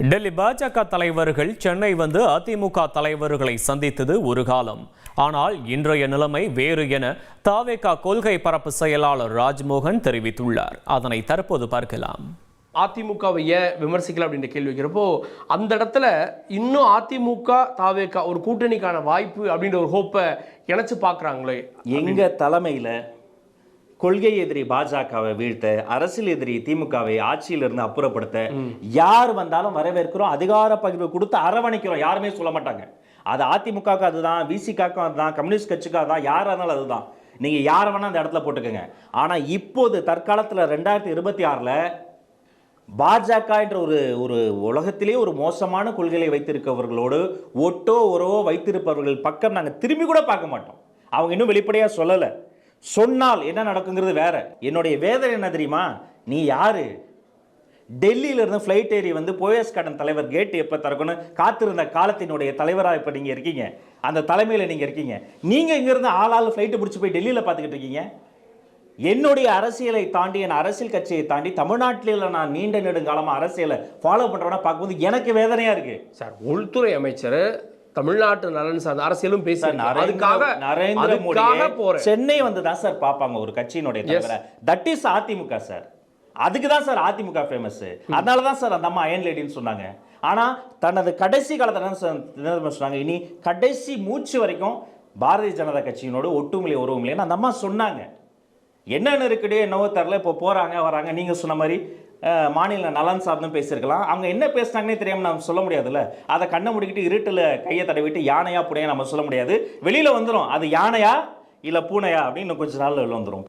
டெல்லி பாஜக தலைவர்கள் சென்னை வந்து அதிமுக தலைவர்களை சந்தித்தது ஒரு காலம். ஆனால் இன்றைய நிலைமை வேறு என தாவேகா கொள்கை பரப்பு செயலாளர் ராஜ்மோகன் தெரிவித்துள்ளார். அதனை தற்போது பார்க்கலாம். அதிமுகவை விமர்சிக்கலாம் அப்படின்ற கேள்வி வைக்கிறப்போ அந்த இடத்துல இன்னும் அதிமுக தாவேகா ஒரு கூட்டணிக்கான வாய்ப்பு அப்படின்ற ஒரு ஹோப்பை இணைச்சு பார்க்குறாங்களே. எங்க தலைமையில கொள்கை எதிரி பாஜகவை வீழ்த்த, அரசியல் எதிரி திமுகவை ஆட்சியிலிருந்து அப்புறப்படுத்த யார் வந்தாலும் வரவேற்கிறோம், அதிகார பகிர்வு கொடுத்து அரவணைக்கிறோம். யாருமே சொல்ல மாட்டாங்க அது அதிமுகவுக்கு அதுதான், விசிகாக்கும் அதுதான், கம்யூனிஸ்ட் கட்சிக்கு அதுதான், யாராக இருந்தாலும் அதுதான். நீங்க யாரை வேணா அந்த இடத்துல போட்டுக்கோங்க. ஆனா இப்போது தற்காலத்தில் 2026 பாஜக என்ற ஒரு உலகத்திலே ஒரு மோசமான கொள்கையை வைத்திருக்கிறவர்களோடு ஒட்டோ உறவோ வைத்திருப்பவர்கள் பக்கம் நாங்கள் திரும்பி கூட பார்க்க மாட்டோம். அவங்க இன்னும் வெளிப்படையாக சொல்லலை. சொன்னால் என்ன நடக்குங்கிறது வேற. என்னுடைய வேதனை என்ன தெரியுமா? நீ யாரு? டெல்லியிலிருந்து ஃப்ளைட் ஏறி வந்து போயஸ் கார்டன் தலைவர் கேட் எப்போ திறக்கணும் காத்திருந்த காலத்தினுடைய தலைவராக இப்போ நீங்கள் இருக்கீங்க, அந்த தலைமையில் நீங்கள் இருக்கீங்க. நீங்கள் இங்கேருந்து ஆளாள் ஃப்ளைட்டு பிடிச்சி போய் டெல்லியில் பார்த்துக்கிட்டு இருக்கீங்க. என்னுடைய அரசியலை தாண்டி, என் அரசியல் கட்சியை தாண்டி தமிழ்நாட்டில் நான் நீண்ட நெடுங்காலமாக அரசியலை ஃபாலோ பண்ணுறவனா பார்க்கும்போது எனக்கு வேதனையாக இருக்குது. சார், உள்துறை அமைச்சர் தமிழ்நாட்டு நலன் சார்ந்த அரசியலும் பேசுறாங்க. நரேந்திர மோடி சென்னை வந்து தான் சார் பார்ப்பாங்க ஒரு கட்சியினுடைய தலைவரை. That is AIADMK sir. அதுக்கு தான் சார் அதிமுக ஃபேமஸ். அதனால தான் சார் அந்த அம்மா அயன் லேடின்னு சொன்னாங்க. ஆனா தனது கடைசி காலத்தில் சொன்னாங்க, இனி கடைசி மூச்சு வரைக்கும் பாரதிய ஜனதா கட்சியினோட ஒட்டுமில்லை உறவுமில்லைன்னு அந்த அம்மா சொன்னாங்க. என்ன நெருக்கடி என்னவோ தெரில, இப்போ போறாங்க வராங்க. நீங்க சொன்ன மாதிரி மாநில நலன் சார்ந்தும் பேசியிருக்கலாம். அவங்க என்ன பேசினாங்கன்னே தெரியாமல் நம்ம சொல்ல முடியாதுல்ல. அதை கண்ணை முடிக்கிட்டு இருட்டில் கையை தடவிட்டு யானையா பூனையா நம்ம சொல்ல முடியாது. வெளியில் வந்துடும் அது யானையா இல்லை பூனையா அப்படின்னு கொஞ்சம் நாள் வந்துடும்.